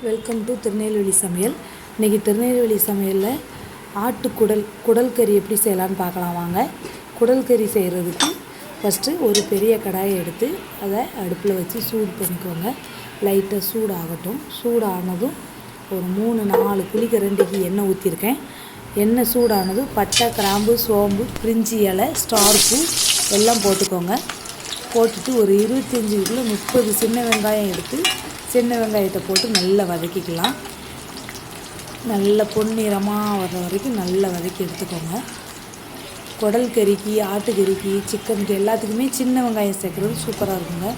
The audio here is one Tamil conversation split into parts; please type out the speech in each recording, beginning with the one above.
வெல்கம் டு திருநெல்வேலி சமையல். இன்றைக்கி திருநெல்வேலி சமையலில் குடல் கறி எப்படி செய்யலான்னு பார்க்கலாம் வாங்க. குடல் கறி செய்கிறதுக்கு ஃபஸ்ட்டு ஒரு பெரிய கடாயை எடுத்து அதை அடுப்பில் வச்சு சூடு பண்ணிக்கோங்க. லைட்டாக சூடாகட்டும். சூடானதும் ஒரு 3-4 குழிக்கரண்டிக்கு எண்ணெய் ஊற்றிருக்கேன். எண்ணெய் சூடானதும் பட்டை, கிராம்பு, சோம்பு, பிரிஞ்சி இலை, ஸ்டார் பூ எல்லாம் போட்டுக்கோங்க. போட்டுட்டு ஒரு 25-30 சின்ன வெங்காயம் எடுத்து சின்ன வெங்காயத்தை போட்டு நல்லா வதக்கிக்கலாம். நல்ல பொன்னிறமாக வர்ற வரைக்கும் நல்லா வதக்கி எடுத்துக்கோங்க. குடல் கறிக்கு, ஆட்டுக்கறிக்கு, சிக்கனுக்கு எல்லாத்துக்குமே சின்ன வெங்காயம் சேர்க்குறது சூப்பராக இருக்குங்க.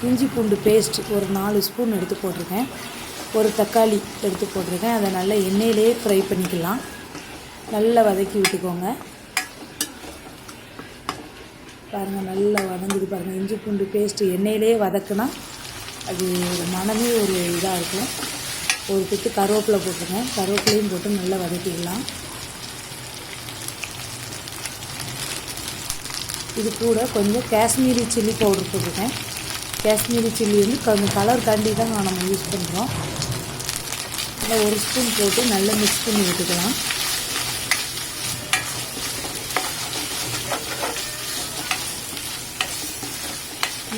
இஞ்சி பூண்டு பேஸ்ட் ஒரு 4 ஸ்பூன் எடுத்து போட்டிருக்கேன். ஒரு தக்காளி எடுத்து போட்டிருக்கேன். அதை நல்லா எண்ணெயிலே ஃப்ரை பண்ணிக்கலாம். நல்லா வதக்கி விட்டுக்கோங்க. பாருங்கள், நல்லா வதங்குது பாருங்கள். இஞ்சி பூண்டு பேஸ்ட்டு எண்ணெயிலே வதக்குனா அது ஒரு மனமே ஒரு இதாக இருக்கும். ஒரு கொத்து கருவேப்பிலை போட்டுருங்க. கருவேப்பிலையும் போட்டு நல்லா வதக்கிக்கலாம். இது கூட கொஞ்சம் காஷ்மீரி சில்லி பவுடர் போட்டிருக்கேன். காஷ்மீரி சில்லி வந்து கொஞ்சம் கலர் காண்டி தான் நம்ம யூஸ் பண்ணுறோம். நல்லா 1 ஸ்பூன் போட்டு நல்லா மிக்ஸ் பண்ணி விட்டுக்கலாம்.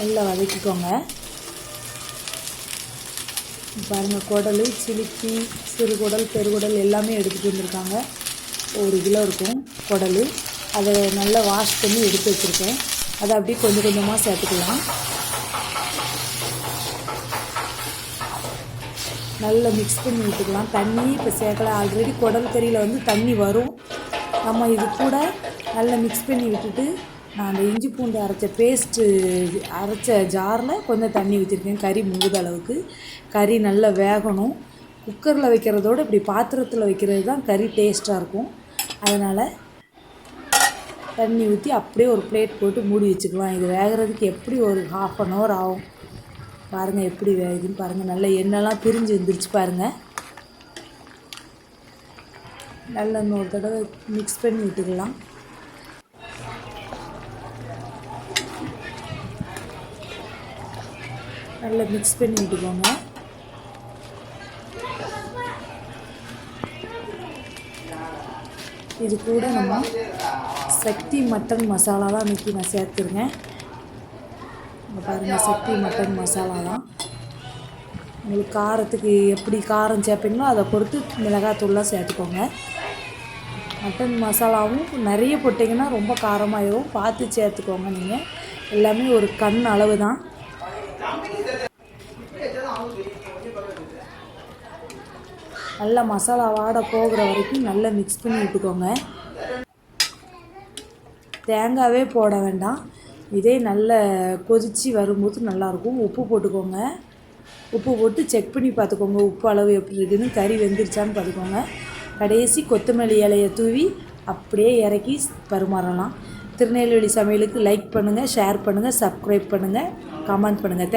நல்லா வதக்கிக்கோங்க. பாருங்கள், குடல், சிலிப்பி, சிறுகுடல், பெருகுடல் எல்லாமே எடுத்துகிட்டு வந்திருக்காங்க. 1 கிலோ இருக்கும் குடல். அதை நல்லா வாஷ் பண்ணி எடுத்து வச்சுருக்கேன். அதை அப்படியே கொஞ்சம் கொஞ்சமாக சேர்த்துக்கலாம். நல்லா மிக்ஸ் பண்ணி விட்டுக்கலாம். தண்ணி இப்போ சேர்க்கல. ஆல்ரெடி குடல் கறியில் வந்து தண்ணி வரும். நம்ம இது கூட நல்லா மிக்ஸ் பண்ணி விட்டுட்டு நான் அந்த இஞ்சி பூண்டு அரைச்ச ஜாரில் கொஞ்சம் தண்ணி ஊற்றிருக்கேன். கறி முங்குத அளவுக்கு. கறி நல்லா வேகணும். குக்கரில் வைக்கிறதோடு இப்படி பாத்திரத்தில் வைக்கிறது தான் கறி டேஸ்ட்டாக இருக்கும். அதனால் தண்ணி ஊற்றி அப்படியே ஒரு பிளேட் போட்டு மூடி வச்சுக்கலாம். இது வேகிறதுக்கு எப்படி ஒரு 1/2 hour ஆகும். பாருங்கள் எப்படி வேகுதுன்னு பாருங்கள். நல்லா எண்ணெய்லாம் பிரிஞ்சு வந்துருச்சு பாருங்கள். நல்லா இன்னொரு தடவை மிக்ஸ் பண்ணி விட்டுக்கலாம். நல்லா மிக்ஸ் பண்ணி விட்டுக்கோங்க. இது கூட நம்ம சக்தி மட்டன் மசாலா தான் இன்றைக்கி நான் சேர்த்துருங்க. இங்கே பாருங்கள், சக்தி மட்டன் மசாலா தான். உங்களுக்கு காரத்துக்கு எப்படி காரம் சேர்ப்பீங்களோ அதை பொறுத்து மிளகாத்தூள்லாம் சேர்த்துக்கோங்க. மட்டன் மசாலாவும் நிறைய போட்டிங்கன்னா ரொம்ப காரமாகிடும். பார்த்து சேர்த்துக்கோங்க. நீங்கள் எல்லாமே ஒரு கண் அளவு தான். நல்லா மசாலா வாட போகிற வரைக்கும் நல்லா மிக்ஸ் பண்ணி விட்டுக்கோங்க. தேங்காவே போட வேண்டாம். இதே நல்ல கொதித்து வரும்போது நல்லாயிருக்கும். உப்பு போட்டுக்கோங்க. உப்பு போட்டு செக் பண்ணி பார்த்துக்கோங்க உப்பு அளவு எப்படி இருக்குதுன்னு. கறி வெந்துருச்சான்னு பார்த்துக்கோங்க. கடைசி கொத்தமல்லி இலையை தூவி அப்படியே இறக்கி பரிமாறலாம். திருநெல்வேலி சமையலுக்கு லைக் பண்ணுங்கள், ஷேர் பண்ணுங்கள், சப்ஸ்கிரைப் பண்ணுங்கள், கமெண்ட் பண்ணுங்கள்.